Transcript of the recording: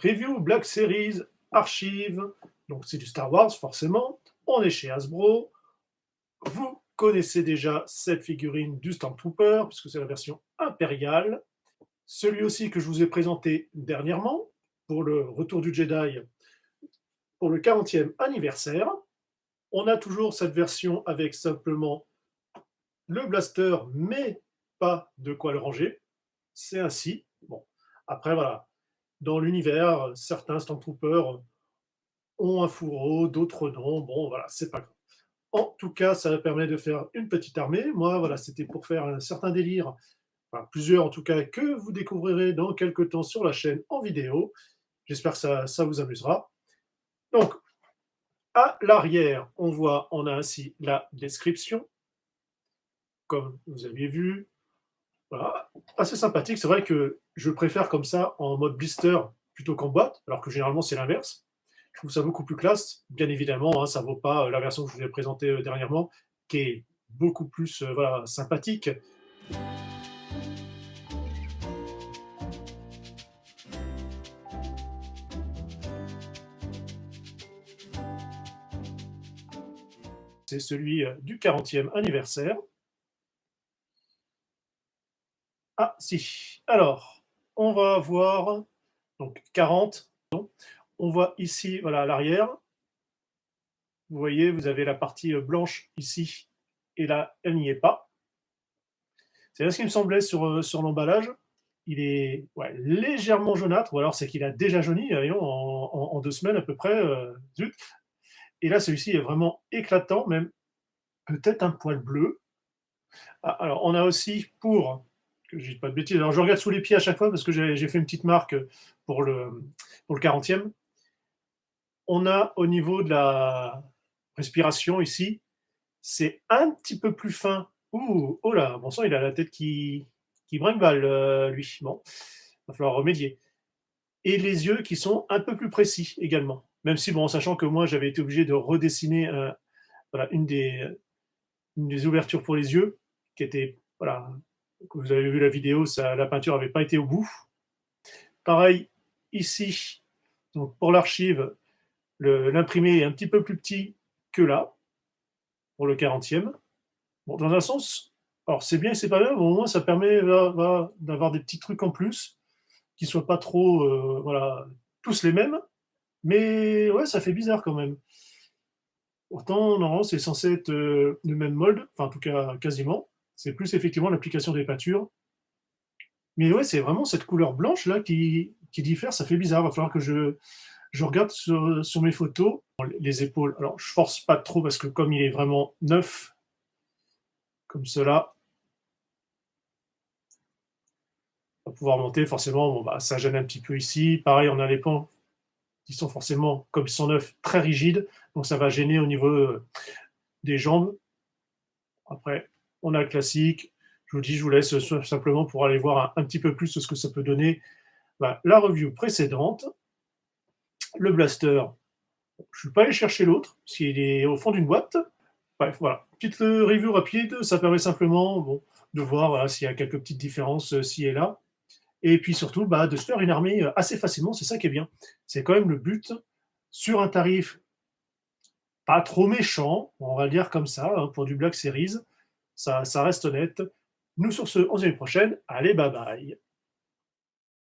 Review Black Series Archive, donc c'est du Star Wars forcément, on est chez Hasbro. Vous connaissez déjà cette figurine du Stormtrooper, puisque c'est la version impériale. Celui aussi que je vous ai présenté dernièrement, pour le Retour du Jedi, pour le 40e anniversaire. On a toujours cette version avec simplement le blaster, mais pas de quoi le ranger. C'est ainsi. Bon, après voilà, dans l'univers, certains Stormtroopers ont un fourreau, d'autres non. Bon, voilà, c'est pas grave. En tout cas, ça permet de faire une petite armée. Moi, voilà, c'était pour faire un certain délire, enfin plusieurs en tout cas, que vous découvrirez dans quelques temps sur la chaîne en vidéo. J'espère que ça vous amusera. Donc, à l'arrière, on a ainsi la description, comme vous aviez vu. Voilà, assez sympathique. C'est vrai que je préfère comme ça en mode blister plutôt qu'en boîte, alors que généralement c'est l'inverse. Je trouve ça beaucoup plus classe. Bien évidemment, hein, ça ne vaut pas la version que je vous ai présentée dernièrement, qui est beaucoup plus voilà, sympathique. C'est celui du 40e anniversaire. Ah si, alors, on va voir, donc 40, on voit ici, voilà, à l'arrière, vous voyez, vous avez la partie blanche ici, et là, elle n'y est pas. C'est là ce qui me semblait sur l'emballage. Il est ouais, légèrement jaunâtre, ou alors c'est qu'il a déjà jauni, voyons, en 2 semaines à peu près, zut. Et là, celui-ci est vraiment éclatant, même peut-être un poil bleu. Ah, alors, on a aussi que je dise pas de bêtises, alors je regarde sous les pieds à chaque fois parce que j'ai fait une petite marque pour le 40e. On a au niveau de la respiration ici, c'est un petit peu plus fin. Ouh, oh là, bon sang, il a la tête qui brinque-balle, lui. Bon, va falloir remédier. Et les yeux qui sont un peu plus précis également. Même si, bon, en sachant que moi, j'avais été obligé de redessiner voilà, une des ouvertures pour les yeux, qui était, voilà, comme vous avez vu la vidéo, la peinture n'avait pas été au bout. Pareil, ici, donc pour l'archive, l'imprimé est un petit peu plus petit que là, pour le 40e. Bon, dans un sens, alors c'est bien et c'est pas bien, mais au moins ça permet d'avoir des petits trucs en plus, qui soient pas trop, voilà, tous les mêmes, mais ouais, ça fait bizarre quand même. Pourtant, normalement, c'est censé être le même molde, enfin en tout cas quasiment. C'est plus effectivement l'application des peintures. Mais ouais, c'est vraiment cette couleur blanche là qui diffère, ça fait bizarre. Il va falloir que je regarde sur mes photos. Les épaules, alors je force pas trop parce que comme il est vraiment neuf, comme cela, on va pouvoir monter forcément, bon, bah, ça gêne un petit peu ici. Pareil, on a les pans qui sont forcément, comme ils sont neufs, très rigides, donc ça va gêner au niveau des jambes. Après, on a le classique. Je vous dis, je vous laisse simplement pour aller voir un petit peu plus ce que ça peut donner. Bah, la review précédente, le blaster, je ne suis pas allé chercher l'autre, parce qu'il est au fond d'une boîte. Bref, voilà. Petite review rapide, ça permet simplement bon, de voir voilà, s'il y a quelques petites différences ci et là. Et puis surtout, bah, de se faire une armée assez facilement, c'est ça qui est bien. C'est quand même le but, sur un tarif pas trop méchant, on va le dire comme ça, hein, pour du Black Series, ça reste honnête. Nous sur ce, on se dit à une prochaine, allez bye bye.